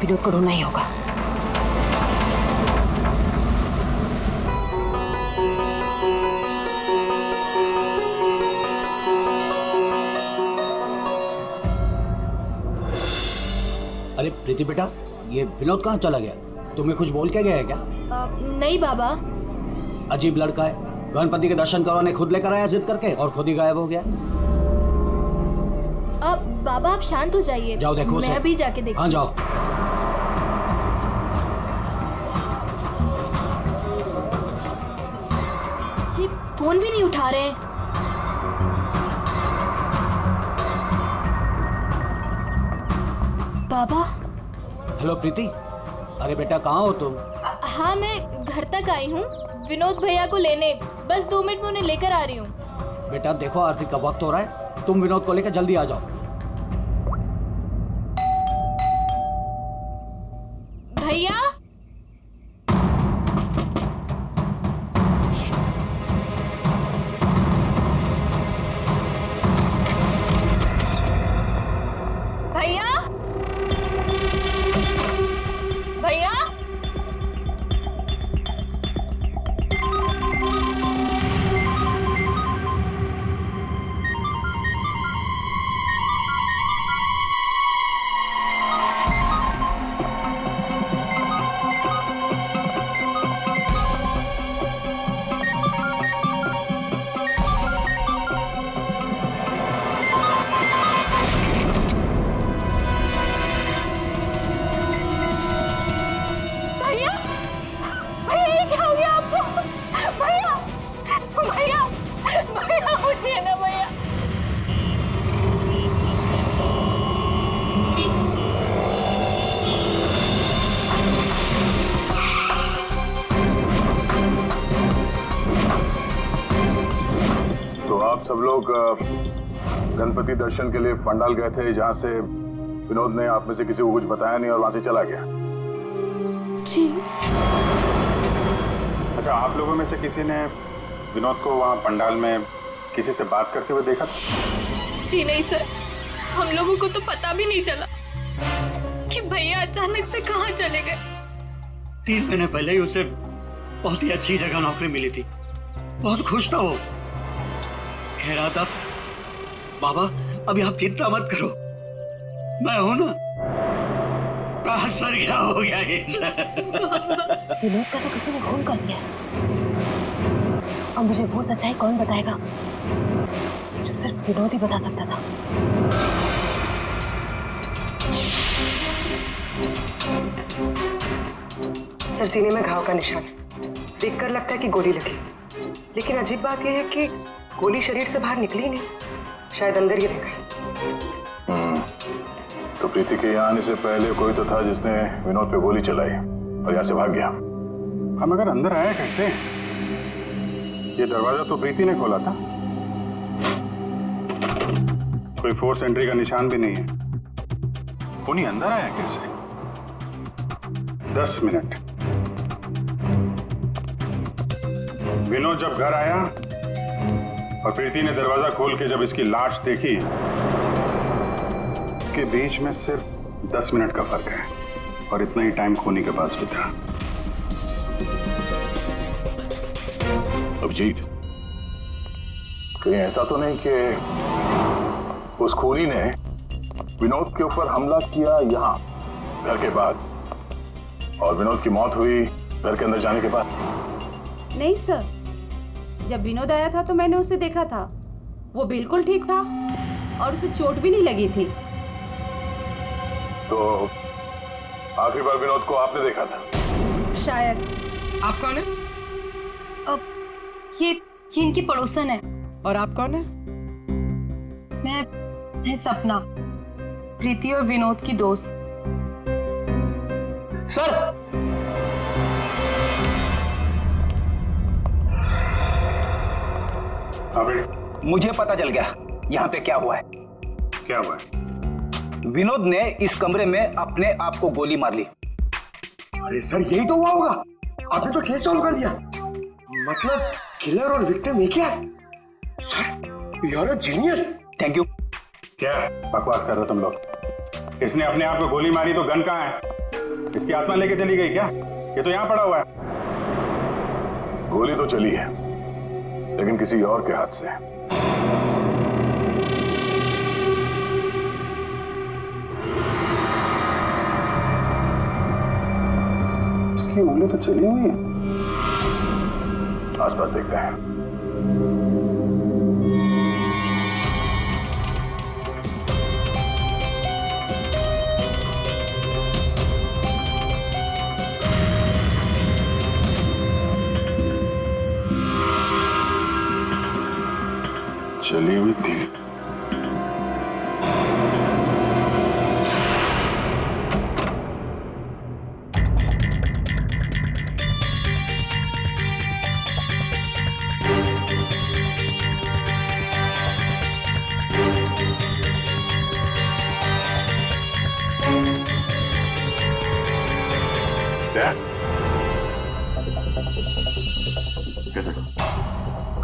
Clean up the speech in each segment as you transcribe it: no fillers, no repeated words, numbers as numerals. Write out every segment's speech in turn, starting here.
विनोद को ढूंढना ही होगा। अरे प्रीति बेटा, ये विनोद कहाँ चला गया? तुम्हें कुछ बोल के गया है क्या? नहीं बाबा। अजीब लड़का है, गणपति के दर्शन करवाने खुद लेकर आया जिद करके और खुद ही गायब हो गया। अब बाबा आप शांत हो जाइए। जाओ देखो मैं अभी जाके देखती हूँ। हाँ जाओ। ये फोन भी नहीं उठा रहे हैं। बाबा। हेलो प्रीति, अरे बेटा कहाँ हो तुम? हाँ मैं घर तक आई हूँ विनोद भैया को लेने, बस 2 मिनट में उन्हें लेकर आ रही हूँ। बेटा देखो आरती का वक्त हो रहा है, तुम विनोद को लेकर जल्दी आ जाओ। भैया। भैया। भैया। तो आप सब लोग गणपति दर्शन के लिए पंडाल गए थे, जहाँ से विनोद ने आप में से किसी को कुछ बताया नहीं और वहां से चला गया। जी। अच्छा, आप लोगों में से किसी ने विनोद को वहाँ पंडाल में किसी से बात करते हुए देखा था? जी नहीं सर, हम लोगों को तो पता भी नहीं चला कि भैया अचानक से कहाँ चले गए। 3 महीने पहले ही उसे बहुत ही अच्छी जगह नौकरी मिली थी, बहुत खुश था वो। कह रहा था बाबा अभी आप चिंता मत करो, मैं हूं ना। सर क्या हो गया ये? विनोद का तो किसी ने खून कर दिया। अब मुझे वो सच्चाई कौन बताएगा जो सिर्फ विनोद ही बता सकता था। सर सीने में घाव का निशान, देखकर लगता है कि गोली लगी, लेकिन अजीब बात यह है कि गोली शरीर से बाहर निकली नहीं, शायद अंदर ही रह गई। तो प्रीति के यहाँ आने से पहले कोई तो था जिसने विनोद पे गोली चलाई और यहाँ से भाग गया। हम अगर अंदर आया कैसे? ये दरवाजा तो प्रीति ने खोला था, कोई फोर्स एंट्री का निशान भी नहीं है। उन्हीं अंदर आया कैसे? 10 मिनट। विनोद जब घर आया और प्रीति ने दरवाजा खोल के जब इसकी लाश देखी, इसके बीच में सिर्फ 10 मिनट का फर्क है और इतना ही टाइम खूनी के पास भी था। अभिजीत, कहीं ऐसा तो नहीं कि उस खूनी ने विनोद के ऊपर हमला किया यहाँ घर के बाद और विनोद की मौत हुई घर के अंदर जाने के बाद? नहीं सर, जब विनोद आया था तो मैंने उसे देखा था, वो बिल्कुल ठीक था और उसे चोट भी नहीं लगी थी। तो आखिरी बार विनोद को आपने देखा था? शायद। आप कौन है? ये इनकी पड़ोसन है। और आप कौन है? मैं सपना, प्रीति और विनोद की दोस्त। सर मुझे पता चल गया यहाँ पे क्या हुआ है। क्या हुआ है? विनोद ने इस कमरे में अपने आप को गोली मार ली। अरे सर यही तो हुआ होगा, आपने तो केस सॉल्व कर दिया। मतलब किलर और विक्टिम एक ही है। Sir you are a genius. Thank you. क्या बकवास कर रहे हो तुम लोग? इसने अपने आप को गोली मारी तो गन कहाँ है? इसकी आत्मा लेके चली गई क्या? ये तो यहाँ पड़ा हुआ है। गोली तो चली है, लेकिन किसी और के हाथ से। इसकी उंगली तो चली हुई है। आसपास देखते हैं। चली हुई थी।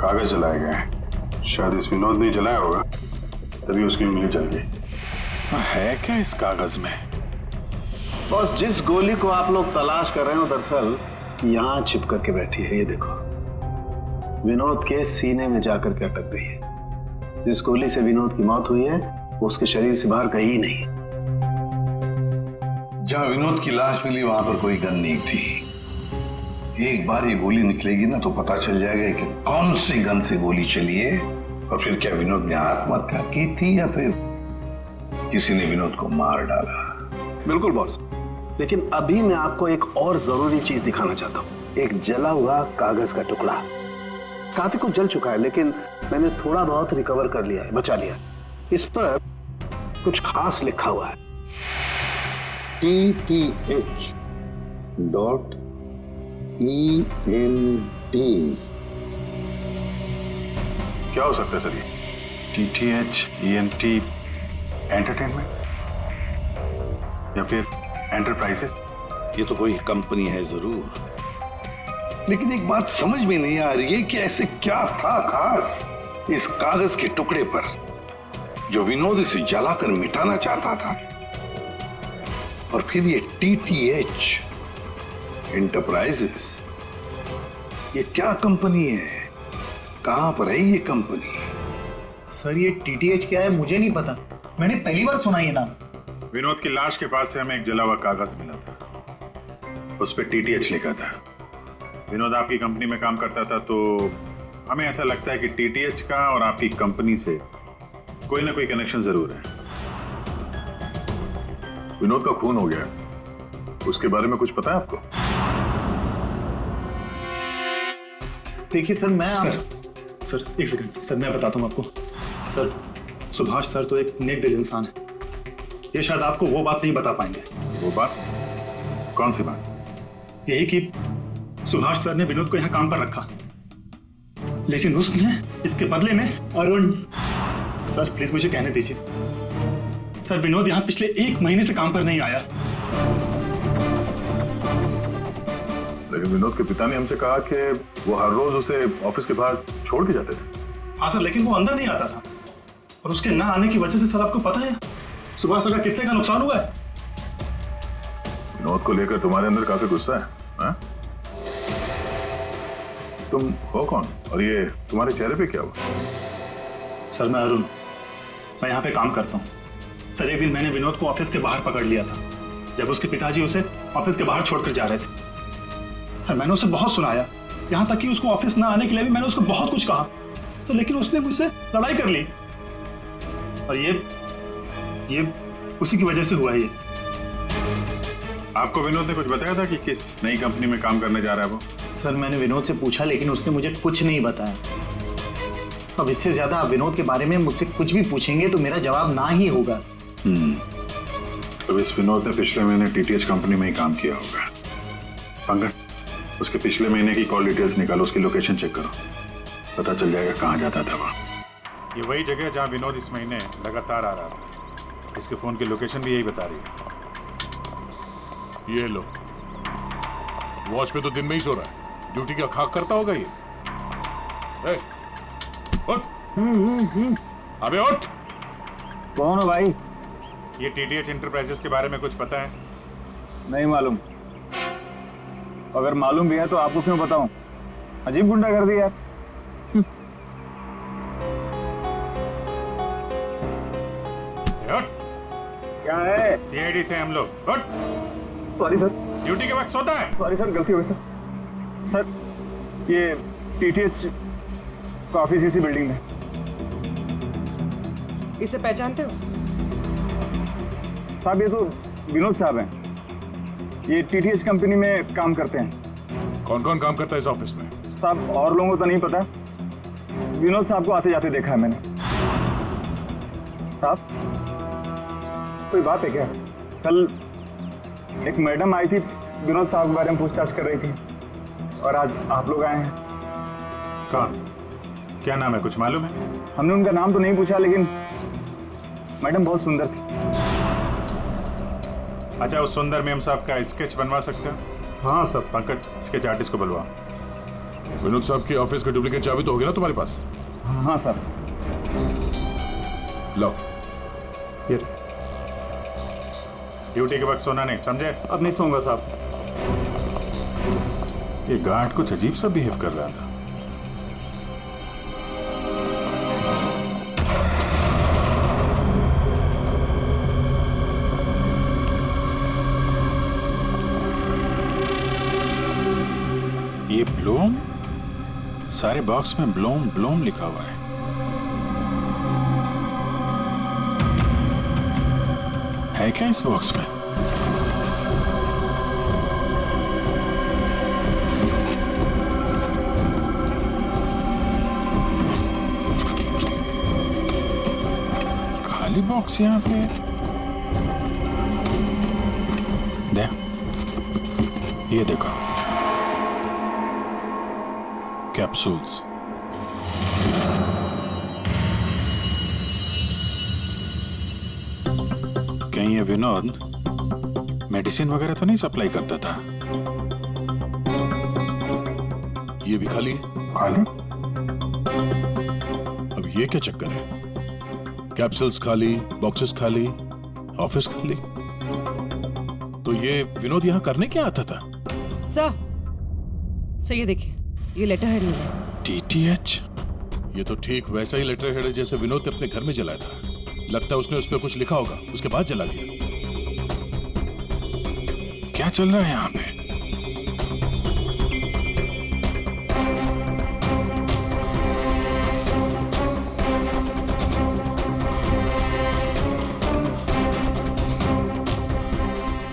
कागज जलाए गए। शायद इस विनोद ने जलाया होगा, तभी उसकी उंगली जल गई। है क्या इस कागज में? बॉस, जिस गोली को आप लोग तलाश कर रहे हो दरअसल यहाँ छिप करके बैठी है। ये देखो, विनोद के सीने में जाकर के अटक गई है। जिस गोली से विनोद की मौत हुई है वो उसके शरीर से बाहर कहीं नहीं। जहां विनोद की लाश मिली वहां पर कोई गन नहीं थी। एक बार ये गोली निकलेगी ना तो पता चल जाएगा कि कौन सी गन से गोली चली है और फिर क्या विनोद ने आत्महत्या की थी या फिर किसी ने विनोद को मार डाला। बिल्कुल बॉस, लेकिन अभी मैं आपको एक और जरूरी चीज दिखाना चाहता हूँ। एक जला हुआ कागज का टुकड़ा। काफी कुछ जल चुका है, लेकिन मैंने थोड़ा बहुत रिकवर कर लिया है, बचा लिया। इस पर कुछ खास लिखा हुआ है। TTH.ENT। क्या हो सकता है सर ये? TTH.ENT एंटरटेनमेंट या फिर एंटरप्राइजेस? ये तो कोई कंपनी है जरूर, लेकिन एक बात समझ में नहीं आ रही है कि ऐसे क्या था खास इस कागज के टुकड़े पर जो विनोद इसे जलाकर मिटाना चाहता था। और फिर ये TTH एंटरप्राइजेस, ये क्या कंपनी है? कहां पर है ये कंपनी? सर ये TTH क्या है मुझे नहीं पता, मैंने पहली बार सुना ये नाम। विनोद की लाश के पास से हमें एक जला हुआ कागज मिला था, उस पर TTH लिखा था। विनोद आपकी कंपनी में काम करता था, तो हमें ऐसा लगता है कि TTH का और आपकी कंपनी से कोई ना कोई कनेक्शन जरूर है। विनोद का खून हो गया, उसके बारे में कुछ पता है आपको? देखिए सर, सर एक सेकंड सर, मैं बताता हूँ आपको। सर सुभाष सर तो एक नेक दिल इंसान है, ये शायद आपको वो बात नहीं बता पाएंगे। वो बात? कौन सी बात? यही कि सुभाष सर ने विनोद को यहाँ काम पर रखा, लेकिन उसने इसके बदले में अरुण। सर प्लीज मुझे कहने दीजिए। सर विनोद यहाँ पिछले 1 महीने से काम पर नहीं आया। लेकिन विनोद के पिता ने हमसे कहा कि वो हर रोज उसे ऑफिस के बाहर छोड़ के जाते थे। हाँ सर, लेकिन वो अंदर नहीं आता था, और उसके ना आने की वजह से सर आपको पता है सुभाष सर का कितने का नुकसान हुआ है। विनोद को लेकर तुम्हारे अंदर काफी गुस्सा है, हाँ? तुम हो कौन और ये तुम्हारे चेहरे पे क्या हुआ? सर मैं अरुण, मैं यहाँ पे काम करता हूँ। सर एक दिन मैंने विनोद को ऑफिस के बाहर पकड़ लिया था, जब उसके पिताजी उसे ऑफिस के बाहर छोड़कर जा रहे थे। सर मैंने उसे बहुत सुनाया, यहाँ तक कि उसको ऑफिस ना आने के लिए भी मैंने उसको बहुत कुछ कहा सर, लेकिन उसने मुझसे लड़ाई कर ली, और ये उसी की वजह से हुआ है ये। आपको विनोद ने कुछ बताया था कि किस नई कंपनी में काम करने जा रहा है वो? सर मैंने विनोद से पूछा, लेकिन उसने मुझे कुछ नहीं बताया। अब इससे ज्यादा आप विनोद के बारे में मुझसे कुछ भी पूछेंगे तो मेरा जवाब ना ही होगा। तो इस विनोद ने पिछले महीने TTH कंपनी में ही काम किया होगा। पंकज, उसके पिछले महीने की कॉल डिटेल्स निकालो, उसकी लोकेशन चेक करो, पता चल जाएगा कहाँ जाता था वो। ये वही जगह है जहाँ विनोद इस महीने लगातार आ रहा था। इसके फोन की लोकेशन भी यही बता रही है। ये लो, वॉच पे तो दिन में ही सो रहा है, ड्यूटी का खाक करता होगा ये। उठ। अबे उठ। कौन हो भाई? ये TTH एंटरप्राइजेस के बारे में कुछ पता है? नहीं मालूम। अगर मालूम भी है तो आपको क्यों बताऊं? अजीब गुंडागर्दी यार। क्या है? सीआईडी से हम लोग। Sorry sir. ड्यूटी के वक्त सोता है। सॉरी सर, गलती हो गई सर। सर ये टीटीएच का ऑफिस इसी बिल्डिंग में। इसे पहचानते हो? साहब ये तो विनोद साहब हैं। ये टीटीएच कंपनी में काम करते हैं। कौन कौन काम करता है इस ऑफिस में? साहब और लोगों को तो नहीं पता, विनोद साहब को आते जाते देखा है मैंने। साहब कोई बात है क्या? कल एक मैडम आई थी, विनोद साहब के बारे में पूछताछ कर रही थी, और आज आप लोग आए हैं। कौन? क्या नाम है, कुछ मालूम है? हमने उनका नाम तो नहीं पूछा, लेकिन मैडम बहुत सुंदर थी। अच्छा, उस सुंदर मेम साहब का स्केच बनवा सकते हो? हाँ सर। पंकज, स्केच आर्टिस्ट को बुलवा। विनोद साहब की ऑफिस की डुप्लीकेट चाबी तो होगी ना तुम्हारे पास? हाँ सर। लो। ड्यूटी के वक्त सोना नहीं, समझे? अब नहीं सोऊंगा साहब। ये गार्ड कुछ अजीब सा बिहेव कर रहा था। ये ब्लूम, सारे बॉक्स में ब्लूम ब्लूम लिखा हुआ है। है क्या इस बॉक्स में? खाली बॉक्स यहाँ पे दे। ये देखो, कैप्सूल्स। कहीं ये विनोद मेडिसिन वगैरह तो नहीं सप्लाई करता था? ये भी खाली है। खाली? अब ये क्या चक्कर है? कैप्सूल्स खाली, बॉक्सेस खाली, ऑफिस खाली। तो ये विनोद यहाँ करने क्या आता था? सर ये देखिए, ये लेटर हेड मिला। टीटीएच? ये तो ठीक वैसा ही लेटर हेड है जैसे विनोद ने अपने घर में जलाया था। लगता है उसने उस पर कुछ लिखा होगा, उसके बाद जला दिया। क्या चल रहा है यहाँ पे?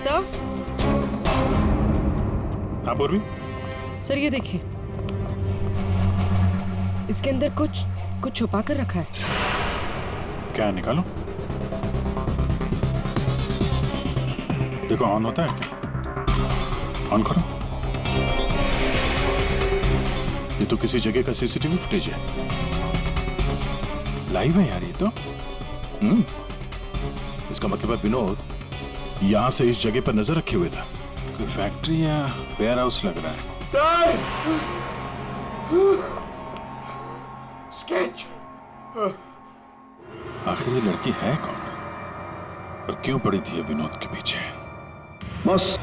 सर? हाँ पूर्वी? सर ये देखिए, इसके अंदर कुछ छुपा कर रखा है। क्या निकालो? देखो ऑन होता है क्या? ऑन करो। ये तो किसी जगह का सीसीटीवी फुटेज है। लाइव है यार ये तो। इसका मतलब है विनोद यहां से इस जगह पर नजर रखे हुए था। कोई फैक्ट्री या वेयर हाउस लग रहा है। सर! स्केच! आखिर ये लड़की है कौन और क्यों पड़ी थी विनोद के पीछे? बस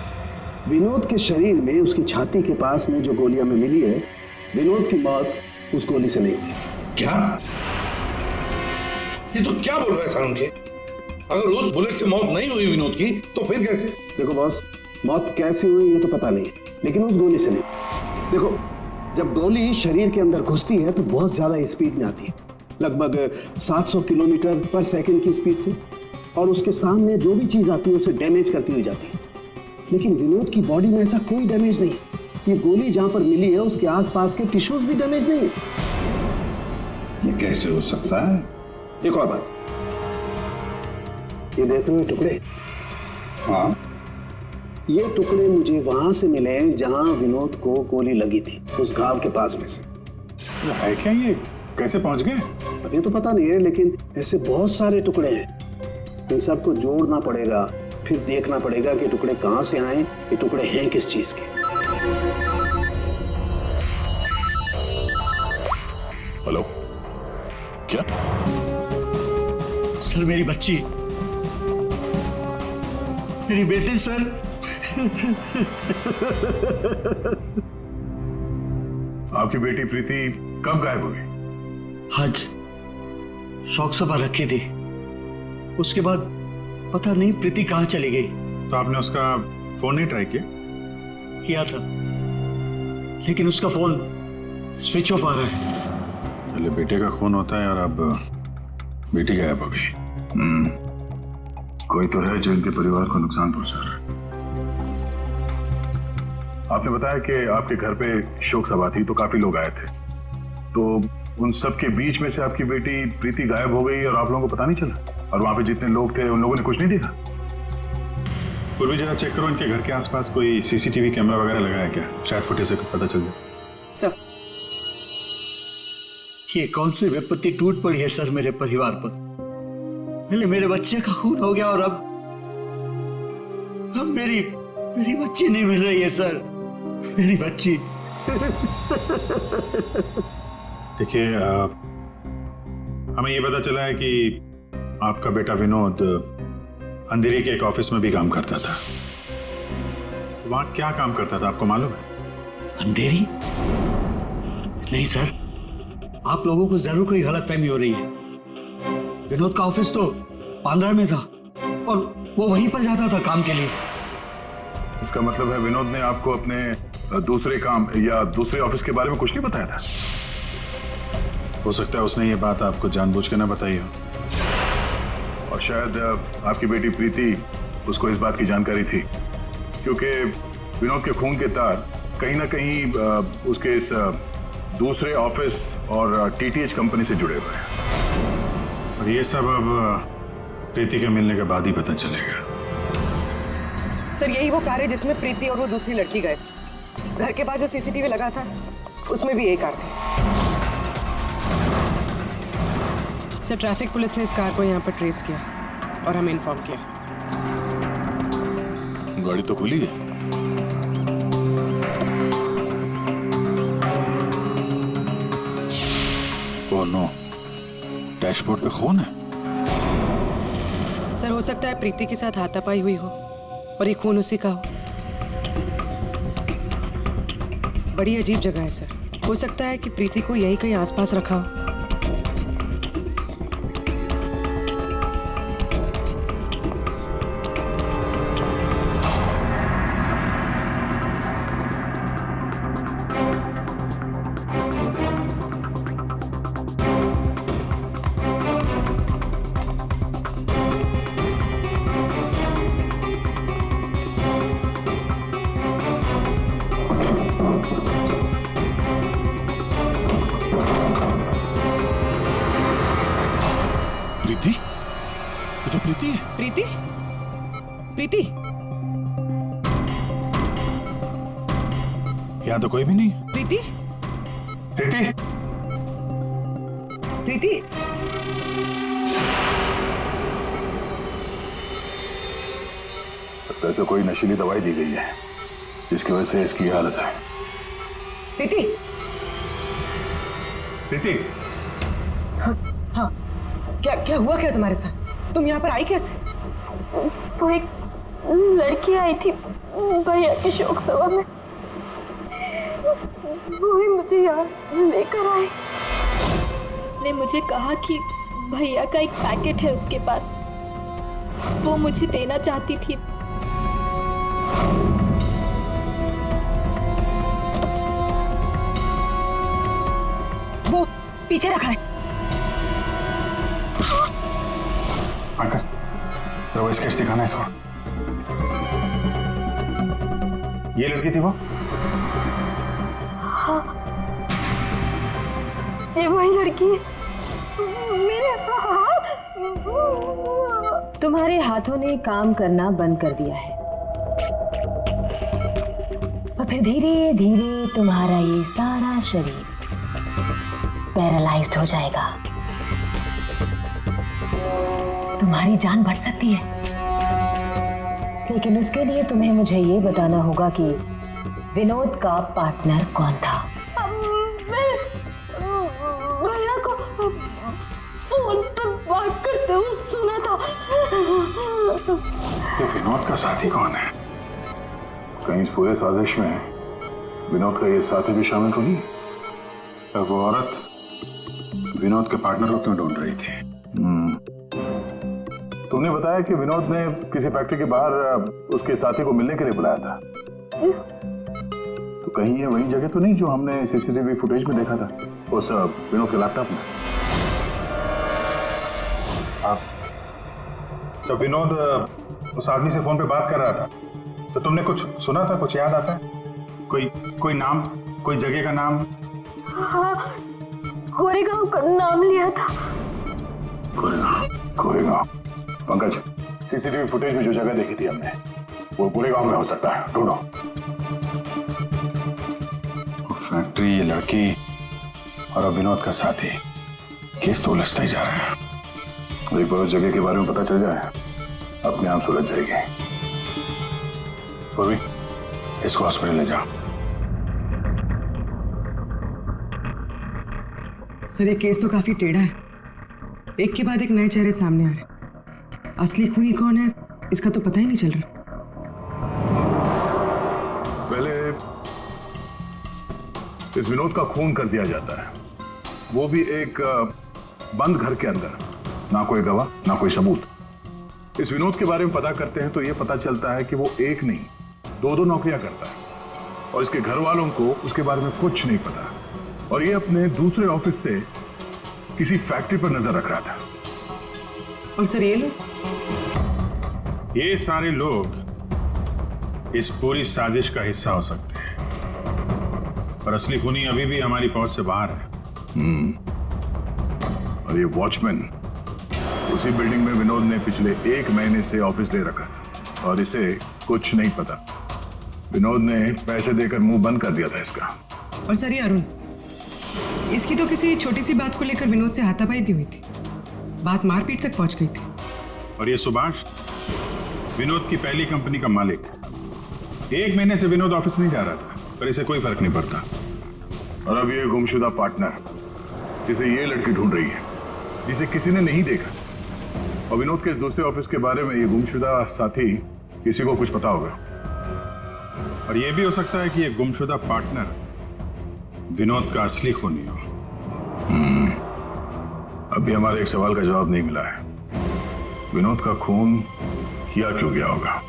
विनोद के शरीर में, उसकी छाती के पास में जो गोलियां में मिली है, विनोद की मौत उस गोली से नहीं हुई। क्या? ये तो क्या बोल रहा है सारुण के? अगर उस बुलेट से मौत नहीं हुई विनोद की तो फिर कैसे? देखो बॉस, मौत कैसे हुई ये तो पता नहीं, लेकिन उस गोली से नहीं। देखो, जब गोली शरीर के अंदर घुसती है तो बहुत ज्यादा स्पीड में आती है, लगभग 700 किलोमीटर पर सेकंड की स्पीड से, और उसके सामने जो भी चीज आती है उसे डैमेज करती हुई जाती है। लेकिन विनोद की बॉडी में ऐसा कोई डैमेज नहीं। ये गोली जहां पर मिली है उसके आसपास के टिश्यूज भी डैमेज नहीं है। ये कैसे हो सकता है? एक और बात, ये देख रहे हो टुकड़े? हाँ, ये टुकड़े मुझे वहां से मिले जहां विनोद को गोली लगी थी, उस घाव के पास में से। है क्या ये? कैसे पहुंच गए? अभी तो पता नहीं है, लेकिन ऐसे बहुत सारे टुकड़े हैं। इन सबको जोड़ना पड़ेगा, फिर देखना पड़ेगा कि टुकड़े कहां से आए, ये टुकड़े हैं किस चीज के। हेलो, क्या? सर मेरी बच्ची, मेरी बेटी सर, आपकी बेटी प्रीति कब गायब हुई? आज शौक सभा रखी थी, उसके बाद पता नहीं प्रीति कहाँ चली गई। तो आपने उसका फोन नहीं ट्राई किया? किया था, लेकिन उसका फोन स्विच ऑफ आ रहा है। पहले बेटे का खून होता है और अब बेटी गायब हो गई। कोई तो है जो इनके परिवार को नुकसान पहुंचा रहा है। आपने बताया कि आपके घर पे शोक सभा थी तो काफी लोग आए थे, तो उन सब के बीच में से आपकी बेटी प्रीति गायब हो गई और आप लोगों को पता नहीं चला? और वहां पे जितने लोग थे उन लोगों ने कुछ नहीं देखा? पूर्वी जरा चेक करो, इनके घर के आसपास कोई सीसीटीवी कैमरा वगैरह लगा है क्या? शायद फुटेज से पता चल जाए। सर, ये कौन सी विपत्ति टूट पड़ी है सर मेरे परिवार पर। पहले मेरे बच्चे का खून हो गया और अब मेरी बच्ची नहीं मिल रही है सर, मेरी बच्ची। देखिए, हमें ये पता चला है कि आपका बेटा विनोद अंधेरी के एक ऑफिस में भी काम करता था। वहां क्या काम करता था आपको मालूम है? अंधेरी? नहीं सर, आप लोगों को जरूर कोई गलतफहमी हो रही है। विनोद का ऑफिस तो बांद्रा में था और वो वहीं पर जाता था काम के लिए। इसका मतलब है विनोद ने आपको अपने दूसरे काम या दूसरे ऑफिस के बारे में कुछ नहीं बताया था? हो सकता है उसने ये बात आपको जानबूझ के ना बताई हो। और शायद आपकी बेटी प्रीति उसको इस बात की जानकारी थी, क्योंकि विनोद के खून के तार कहीं ना कहीं उसके इस दूसरे ऑफिस और टीटीएच कंपनी से जुड़े हुए हैं। और ये सब अब प्रीति के मिलने के बाद ही पता चलेगा। सर, यही वो कार है जिसमें प्रीति और वो दूसरी लड़की गए। घर के पास जो सीसीटीवी लगा था उसमें भी एक कार थी। सर, ट्रैफिक पुलिस ने इस कार को यहाँ पर ट्रेस किया और हमें इन्फॉर्म किया। गाड़ी तो खुली है। ओह नो, डैशबोर्ड पे खून है। सर, हो सकता है प्रीति के साथ हाथापाई हुई हो और ये खून उसी का हो। बड़ी अजीब जगह है सर, हो सकता है कि प्रीति को यहीं कहीं आसपास रखा हो। प्रीति? ये तो प्रीति है। प्रीति? प्रीति? यहाँ तो कोई भी नहीं। प्रीति? प्रीति? प्रीति? ऐसे कोई नशीली दवाई दी गई है जिसकी वजह से इसकी हालत है। प्रीति? प्रीति? हाँ, क्या हुआ क्या तुम्हारे साथ? तुम यहाँ पर आई कैसे? वो एक लड़की आई थी भैया की शोक सभा में, वो ही मुझे यहाँ लेकर आई। उसने मुझे कहा कि भैया का एक पैकेट है उसके पास, वो मुझे देना चाहती थी। वो पीछे रखा है। अंकल, वो स्केच दिखाना है इसको। ये लड़की थी वो? हाँ, ये वही लड़की है। मेरे हाथ। तुम्हारे हाथों ने काम करना बंद कर दिया है और फिर धीरे धीरे तुम्हारा ये सारा शरीर पैरालाइज्ड हो जाएगा। तुम्हारी जान बच सकती है, लेकिन उसके लिए तुम्हें मुझे ये बताना होगा कि विनोद का पार्टनर कौन था। भैया को फोन पर बात करते हुए सुना था। ये विनोद का साथी कौन है? कहीं इस पूरे साजिश में विनोद का ये साथी भी शामिल तो नहीं? और वो औरत विनोद के पार्टनर को क्यों ढूंढ रही थी? तुमने बताया कि विनोद ने किसी फैक्ट्री के बाहर उसके साथी को मिलने के लिए बुलाया था। तो कहीं ये वही जगह तो नहीं जो हमने सीसीटीवी फुटेज में देखा था उस विनोद के लैपटॉप में? तो विनोद उस आदमी से फोन पे बात कर रहा था, तो तुमने कुछ सुना था? कुछ याद आता है? कोई नाम, कोई जगह का नाम? हाँ, गोरेगांव का नाम लिया था। गोरेगांव। पंकज, सीसीटीवी फुटेज में जो जगह देखी थी हमने वो गोरेगांव में हो सकता है, ढूंढो। फैक्ट्री, ये लड़की और अब विनोद का साथी, केस तो उलझता ही जा रहा है। एक बार उस जगह के बारे में पता चल जाए अपने आप सुलझ जाएगी। पूर्वी, इसको हॉस्पिटल ले जाओ। सर, ये केस तो काफी टेढ़ा है। एक के बाद एक नए चेहरे सामने आ रहे हैं। असली खूनी कौन है इसका तो पता ही नहीं चल रहा। पहले इस विनोद का खून कर दिया जाता है, वो भी एक बंद घर के अंदर, ना कोई गवाह ना कोई सबूत। इस विनोद के बारे में पता करते हैं तो यह पता चलता है कि वो एक नहीं दो नौकरियां करता है और इसके घर वालों को उसके बारे में कुछ नहीं पता। और ये अपने दूसरे ऑफिस से किसी फैक्ट्री पर नजर रख रहा था। और सर, ये लोग, ये सारे लोग इस पूरी साजिश का हिस्सा हो सकते हैं, पर असली खूनी अभी भी हमारी पहुंच से बाहर है। और ये वॉचमैन उसी बिल्डिंग में विनोद ने पिछले 1 महीने से ऑफिस ले रखा था और इसे कुछ नहीं पता। विनोद ने पैसे देकर मुंह बंद कर दिया था इसका। और सर, ये अरुण, इसकी तो किसी छोटी सी बात को लेकर विनोद से हाथापाई भी हुई थी। बात मारपीट तक पहुंच गई थी। और ये सुभाष, विनोद की पहली कंपनी का मालिक, 1 महीने से विनोद ऑफिस नहीं जा रहा था, पर इसे कोई फर्क नहीं पड़ता। और अब ये गुमशुदा पार्टनर जिसे ये लड़की ढूंढ रही है, जिसे किसी ने नहीं देखा, और विनोद के इस दूसरे ऑफिस के बारे में ये गुमशुदा साथी किसी को कुछ पता होगा। और ये भी हो सकता है कि ये गुमशुदा पार्टनर विनोद का असली खूनी हो। अभी हमारे एक सवाल का जवाब नहीं मिला है। विनोद का खून किया क्यों गया होगा?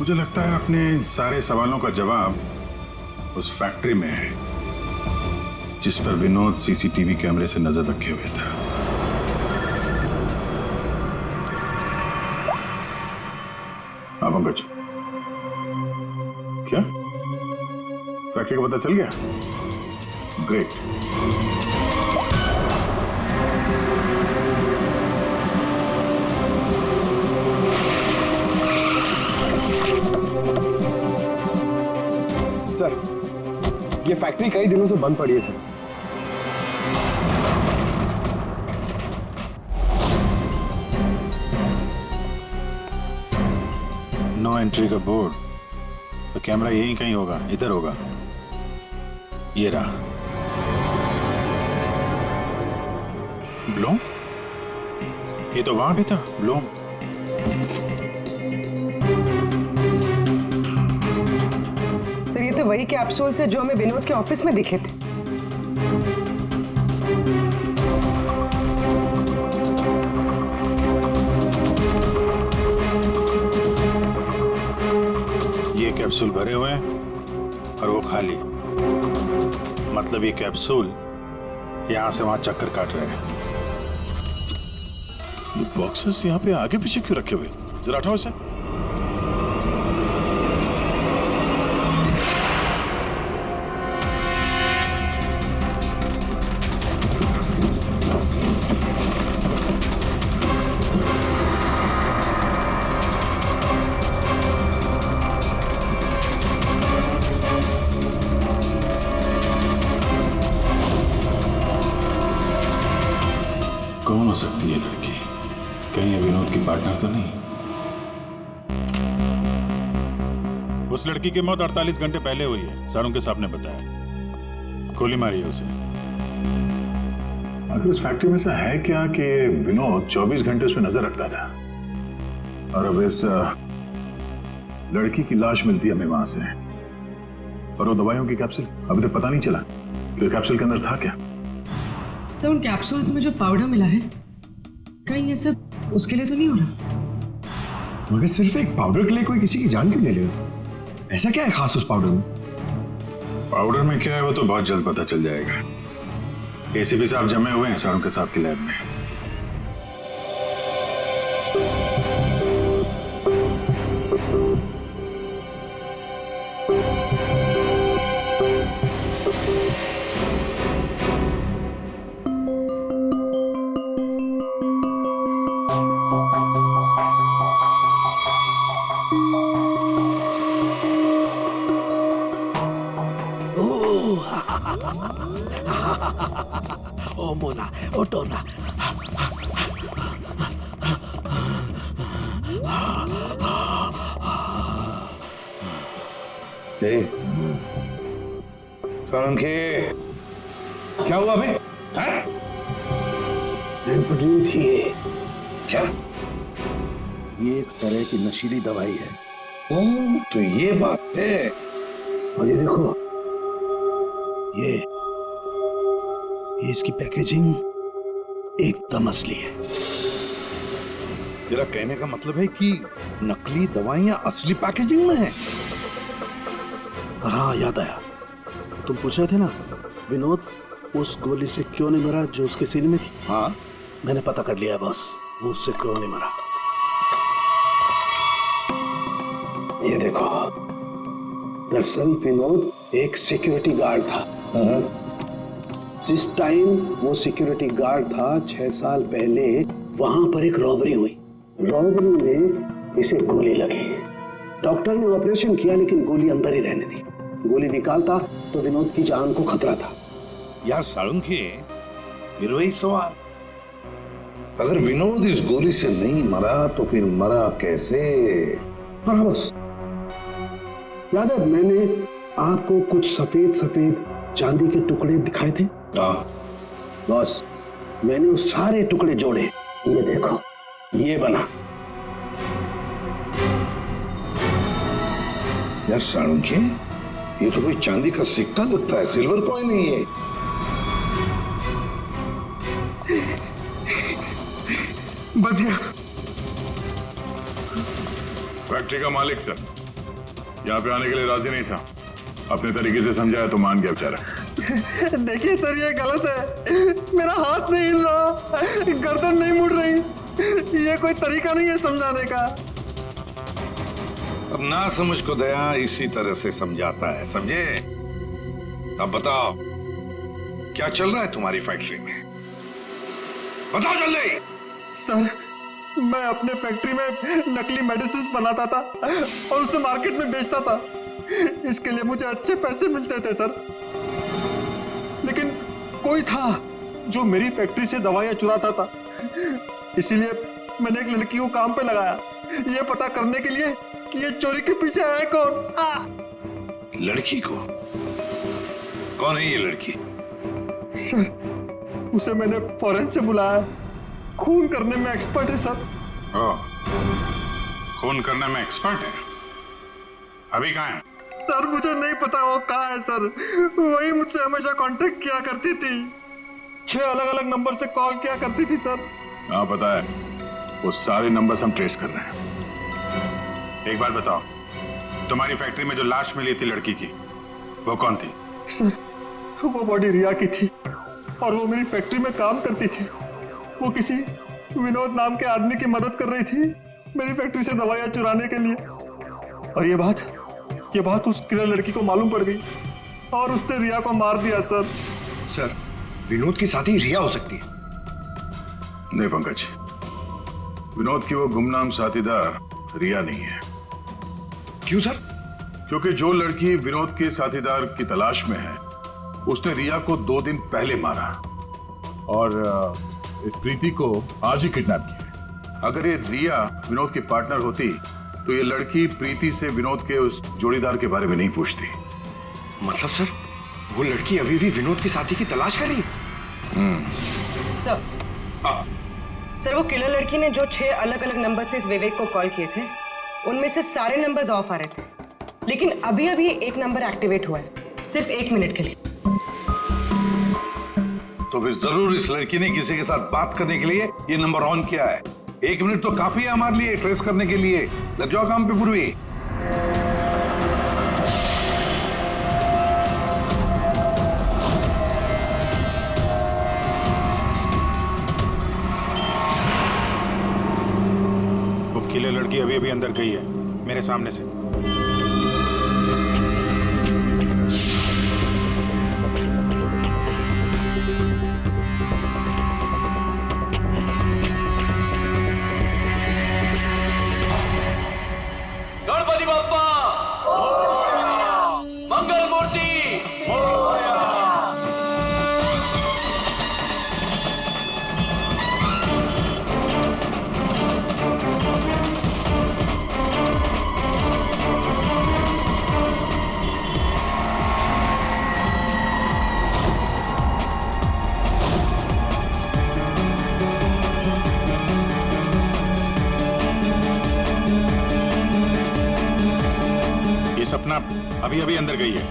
मुझे लगता है अपने सारे सवालों का जवाब उस फैक्ट्री में है जिस पर विनोद सीसीटीवी कैमरे से नजर रखे हुए था। हाँ पंकज, क्या फैक्ट्री का पता चल गया? ग्रेट। सर, ये फैक्ट्री कई दिनों से बंद पड़ी है सर। नो एंट्री का बोर्ड, तो कैमरा यहीं कहीं होगा, इधर होगा। ये रहा। ब्लूम? ये तो वहां भी था, ब्लूम। सर, ये तो वही कैप्सूल्स है जो हमें विनोद के ऑफिस में दिखे थे। ये कैप्सूल भरे हुए हैं और वो खाली। मतलब ये कैप्सूल यहां से वहां चक्कर काट रहे हैं। ये बॉक्सेस यहाँ पे आगे पीछे क्यों रखे हुए? जरा हटाओ इसे। कौन हो सकती है लड़की? कहीं ये विनोद की पार्टनर तो नहीं? उस लड़की की मौत 48 घंटे पहले हुई है, सारों के साहब ने बताया। गोली मारी है उसे। आखिर उस फैक्ट्री में ऐसा है क्या कि विनोद 24 घंटे उस पर नजर रखता था और अब इस लड़की की लाश मिलती है हमें वहां से, और वो दवाइयों की कैप्सूल अभी तक पता नहीं चला कि कैप्सूल के अंदर था क्या। सर उन कैप्सूल्स में जो पाउडर मिला है, कहीं ये सब उसके लिए तो नहीं हो रहा? मगर सिर्फ एक पाउडर के लिए कोई किसी की जान क्यों ले ले? ऐसा क्या है खास उस पाउडर में? पाउडर में क्या है वो तो बहुत जल्द पता चल जाएगा। एसीपी साहब जमे हुए हैं सारुण के साहब की लैब में। ओ मोना, ओ टोना। सोलंकी, क्या हुआ बे? क्या? ये एक तरह की नशीली दवाई है। तो ये बात है। और ये देखो, ये इसकी पैकेजिंग एकदम असली है। तेरा कहने का मतलब है कि नकली दवाइयां असली पैकेजिंग में हैं? और हाँ, याद आया, तुम पूछ रहे थे ना विनोद उस गोली से क्यों नहीं मरा जो उसके सीने में थी। हाँ, मैंने पता कर लिया बॉस, वो उससे क्यों नहीं मरा। ये देखो, दरअसल विनोद एक सिक्योरिटी गार्ड था। जिस टाइम वो सिक्योरिटी गार्ड था 6 साल पहले वहां पर एक रॉबरी हुई। रॉबरी में इसे गोली लगी। डॉक्टर ने ऑपरेशन किया लेकिन गोली अंदर ही रहने दी। गोली निकालता तो विनोद की जान को खतरा था। यार सालुंकी, फिर वही सवाल, अगर विनोद इस गोली से नहीं मरा तो फिर मरा कैसे? और हाँ बस, याद है मैंने आपको कुछ सफेद सफेद चांदी के टुकड़े दिखाए थे? बॉस, मैंने उस सारे टुकड़े जोड़े, ये देखो, ये बना। यार सालुंकी, ये तो कोई चांदी का सिक्का लगता है, सिल्वर कॉइन नहीं है। बच गया। फैक्ट्री का मालिक सर यहाँ पे आने के लिए राजी नहीं था। अपने तरीके से समझाया तो मान गया बेचारा। देखिए सर, ये गलत है। मेरा हाथ नहीं हिल रहा, गर्दन नहीं मुड़ रही। ये कोई तरीका नहीं है समझाने का। अब ना समझ को दया इसी तरह से समझाता है, समझे? अब बताओ, क्या चल रहा है तुम्हारी फैक्ट्री में? बताओ जल्दी। सर, मैं अपने फैक्ट्री में नकली मेडिसिन बनाता था और उसे मार्केट में बेचता था। इसके लिए मुझे अच्छे पैसे मिलते थे सर। लेकिन कोई था जो मेरी फैक्ट्री से दवाइयां चुराता था। इसीलिए मैंने एक लड़की को काम पे लगाया, ये पता करने के लिए कि ये चोरी के पीछे है कौन। लड़की को? कौन है ये लड़की? सर, उसे मैंने फॉरेन से बुलाया। खून करने में एक्सपर्ट है सर। खून करने में एक्सपर्ट है? अभी कहाँ है? सर, मुझे नहीं पता वो कहाँ है सर। वही मुझसे हमेशा कांटेक्ट किया करती थी। 6 अलग-अलग नंबर से कॉल किया करती थी सर। हाँ पता है, वो सारे नंबर्स हम ट्रेस कर रहे हैं। एक बात बताओ, तुम्हारी फैक्ट्री में जो लाश मिली थी लड़की की, वो कौन थी? सर, वो बॉडी रिया की थी और वो मेरी फैक्ट्री में काम करती थी। वो किसी विनोद नाम के आदमी की मदद कर रही थी मेरी फैक्ट्री से दवाइयां चुराने के लिए। और ये बात उस किलर लड़की को मालूम पड़ गई और उसने रिया को मार दिया सर। सर, विनोद की साथी रिया हो सकती है। नहीं पंकज, विनोद की वो गुमनाम साथीदार रिया नहीं है। क्यों सर? क्योंकि जो लड़की विनोद के साथीदार की तलाश में है, उसने रिया को 2 दिन पहले मारा और इस प्रीति को आज ही किडनैप किया। अगर ये रिया विनोद की पार्टनर होती तो ये लड़की प्रीति से विनोद के उस जोड़ीदार के बारे में नहीं पूछती। मतलब सर, वो लड़की अभी भी विनोद के साथी की तलाश कर रही है? सर, वो किलर लड़की ने जो 6 अलग अलग नंबर से इस विवेक को कॉल किए थे, उनमें से सारे नंबर्स ऑफ आ रहे थे, लेकिन अभी अभी एक नंबर एक्टिवेट हुआ है, सिर्फ 1 मिनट के लिए। तो फिर जरूर इस लड़की ने किसी के साथ बात करने के लिए ये नंबर ऑन किया है। 1 मिनट तो काफी है हमारे लिए ट्रेस करने के लिए। लग जाओ काम पे पूर्वी। वो किले लड़की अभी अभी अंदर गई है मेरे सामने से। गणपति बप्पा मंगल मूर्ति ये सपना अभी अभी अंदर गई है।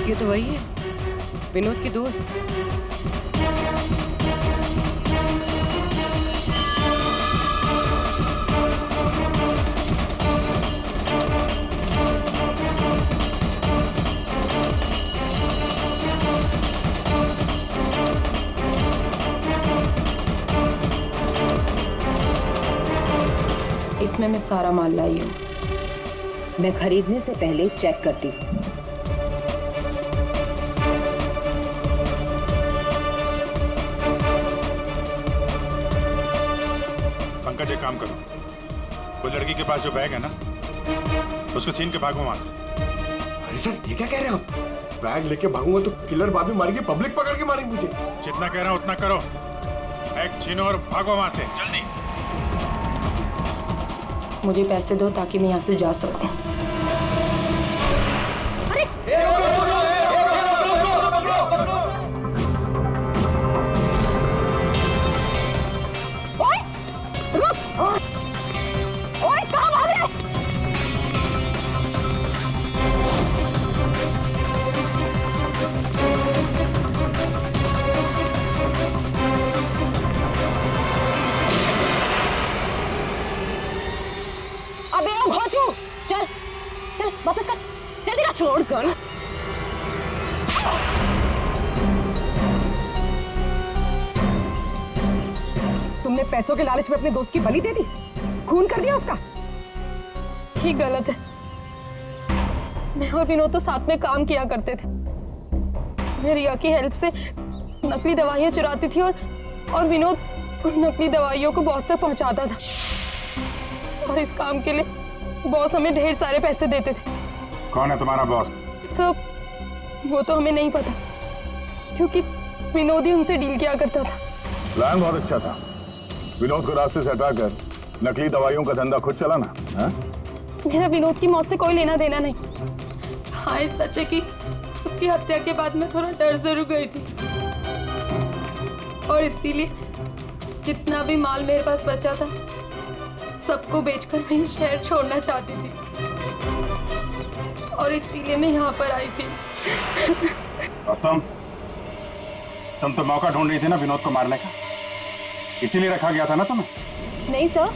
ये तो वही है, विनोद की दोस्त। इसमें मैं सारा माल लाई हूँ। मैं खरीदने से पहले चेक करती हूँ। पंकज एक काम करो, वो लड़की के पास जो बैग है ना, उसको छीन के भागो वहां से। अरे सर ये क्या कह रहे हैं आप? बैग लेके भागूंगा तो किलर बाद में मारेंगे, पब्लिक पकड़ के मारेंगे मुझे। जितना कह रहा हूं उतना करो। बैग छीनो और भागो वहां से जल्दी। मुझे पैसे दो ताकि मैं यहाँ से जा सकूं। अबे ओ घोचू, चल चल वापस कर, जल्दी कर। छोड़ कर। तुमने पैसों के लालच में अपने दोस्त की बलि दे दी, खून कर दिया उसका। ठीक गलत है। मैं और विनोद तो साथ में काम किया करते थे। मैं रिया की हेल्प से नकली दवाइयां चुराती थी और विनोद उन नकली दवाइयों को बॉस तक पहुंचाता था। और इस काम के लिए बॉस हमें ढेर सारे पैसे देते थे। कौन है तुम्हारा बॉस? सब वो तो हमें नहीं पता, क्योंकि विनोद ही उनसे डील किया करता था। प्लान बहुत अच्छा था, विनोद को रास्ते से हटाकर नकली दवाइयों का धंधा खुद चलाना। हाँ? मेरा विनोद की मौत से कोई लेना देना नहीं। हाँ सच है कि उसकी हत्या के बाद मैं थोड़ा डर जरूर गई थी, और इसीलिए जितना भी माल मेरे पास बचा था सबको बेचकर मैं ये शहर छोड़ना चाहती थी, और इसीलिए मैं यहाँ पर आई थी। और तुम तो मौका ढूंढ रही थी ना विनोद को मारने का, इसीलिए रखा गया था ना तुम्हें? नहीं सर,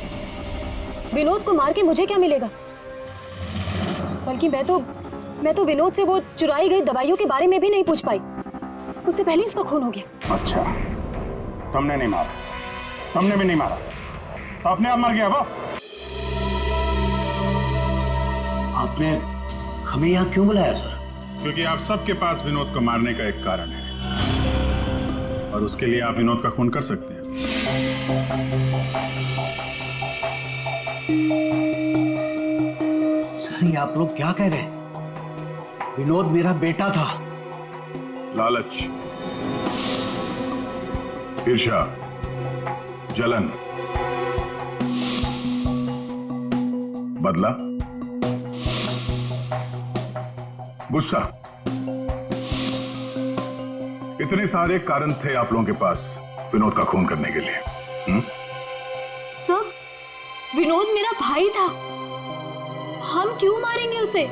विनोद को मार के मुझे क्या मिलेगा? बल्कि मैं तो विनोद से वो चुराई गई दवाइयों के बारे में भी नहीं पूछ पाई। उससे पहले उसका खून हो गया। अच्छा, तुमने नहीं मारा, तुमने भी नहीं मारा, तो अपने आप मर गया वो। आपने हमें यहाँ क्यों बुलाया सर? क्योंकि आप सबके पास विनोद को मारने का एक कारण है, और उसके लिए आप विनोद का खून कर सकते हैं। सर ये आप लोग क्या कह रहे हैं? विनोद मेरा बेटा था। लालच, ईर्ष्या, जलन, बदला, गुस्सा, इतने सारे कारण थे आप लोगों के पास विनोद का खून करने के लिए। सर, विनोद मेरा भाई था, हम क्यों मारेंगे उसे?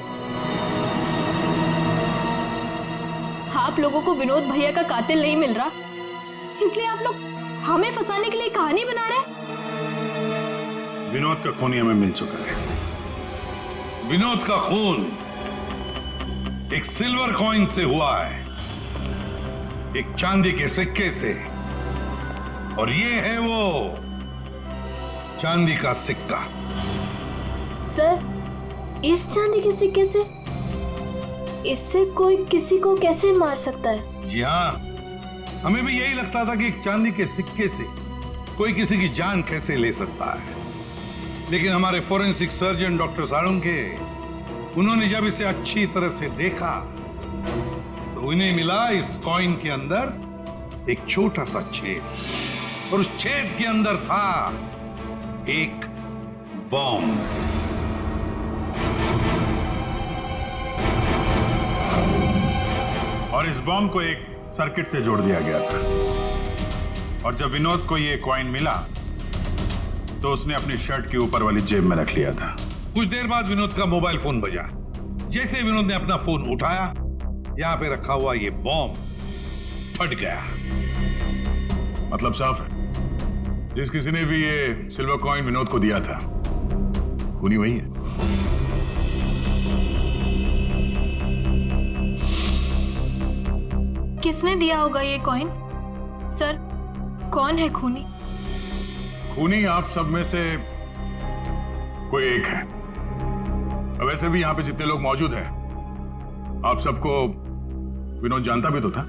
आप लोगों को विनोद भैया का कातिल नहीं मिल रहा, इसलिए आप लोग हमें फंसाने के लिए कहानी बना रहे हैं। विनोद का खून हमें मिल चुका है। विनोद का खून एक सिल्वर कॉइन से हुआ है, एक चांदी के सिक्के से, और ये है वो चांदी का सिक्का। सर, इस चांदी के सिक्के से? इससे कोई किसी को कैसे मार सकता है? जी हाँ, हमें भी यही लगता था कि एक चांदी के सिक्के से कोई किसी की जान कैसे ले सकता है, लेकिन हमारे फोरेंसिक सर्जन डॉक्टर साळुंखे, उन्होंने जब इसे अच्छी तरह से देखा तो उन्हें मिला इस कॉइन के अंदर एक छोटा सा छेद, और उस छेद के अंदर था एक बॉम्ब। और इस बॉम्ब को एक सर्किट से जोड़ दिया गया था, और जब विनोद को ये कॉइन मिला तो उसने अपनी शर्ट के ऊपर वाली जेब में रख लिया था। कुछ देर बाद विनोद का मोबाइल फोन बजा। जैसे विनोद ने अपना फोन उठाया, यहां पे रखा हुआ ये बॉम्ब फट गया। मतलब साफ है, जिस किसी ने भी ये सिल्वर कॉइन विनोद को दिया था, खूनी वही है। किसने दिया होगा ये कॉइन? सर, कौन है खूनी? खूनी आप सब में से कोई एक है। वैसे भी यहां पे जितने लोग मौजूद हैं, आप सबको विनोद जानता भी तो था।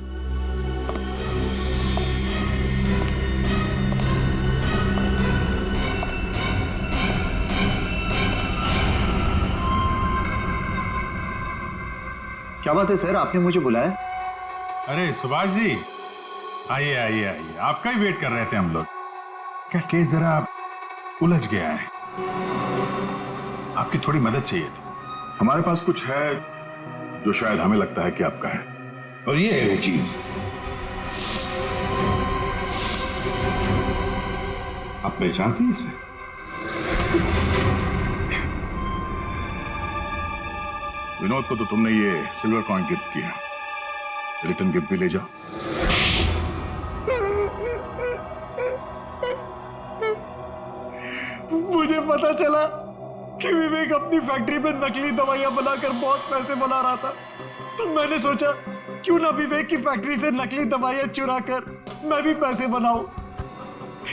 क्या बात है सर, आपने मुझे बुलाया? अरे सुभाष जी, आइए आइए आइए, आपका ही वेट कर रहे थे हम लोग। क्या केस जरा उलझ गया है, आपकी थोड़ी मदद चाहिए थी। हमारे पास कुछ है जो शायद हमें लगता है कि आपका है, और ये है वो चीज। आप पहचानते हैं इसे? विनोद को तो तुमने ये सिल्वर कॉइन गिफ्ट किया, रिटर्न गिफ्ट भी ले जाओ। मुझे पता चला कि विवेक अपनी फैक्ट्री में नकली दवाइयां बनाकर बहुत पैसे बना रहा था, तो मैंने सोचा क्यों ना विवेक की फैक्ट्री से नकली दवाइयां चुरा कर मैं भी पैसे बनाऊं।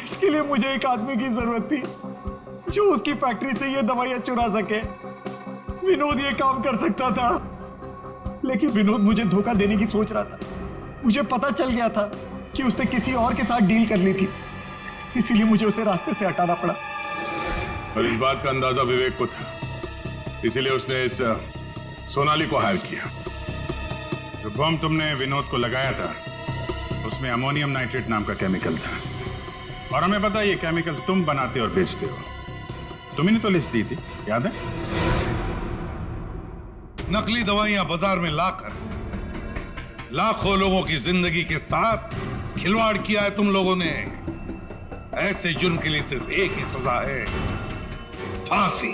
इसके लिए मुझे एक आदमी की जरूरत थी जो उसकी फैक्ट्री से ये दवाइयां चुरा सके। विनोद ये काम कर सकता था, लेकिन विनोद मुझे धोखा देने की सोच रहा था। मुझे पता चल गया था कि उसने किसी और के साथ डील कर ली थी, इसीलिए मुझे उसे रास्ते से हटाना पड़ा। और इस बात का अंदाजा विवेक को था, इसीलिए उसने इस सोनाली को हायर किया। जो बम तुमने विनोद को लगाया था, उसमें अमोनियम नाइट्रेट नाम का केमिकल था, और हमें पता है ये केमिकल तुम बनाते और बेचते हो। तुम्ही ने तो लिस्ट दी थी, याद है? नकली दवाइयां बाजार में लाकर लाखों लोगों की जिंदगी के साथ खिलवाड़ किया है तुम लोगों ने। ऐसे जुर्म के लिए सिर्फ एक ही सजा है, फांसी।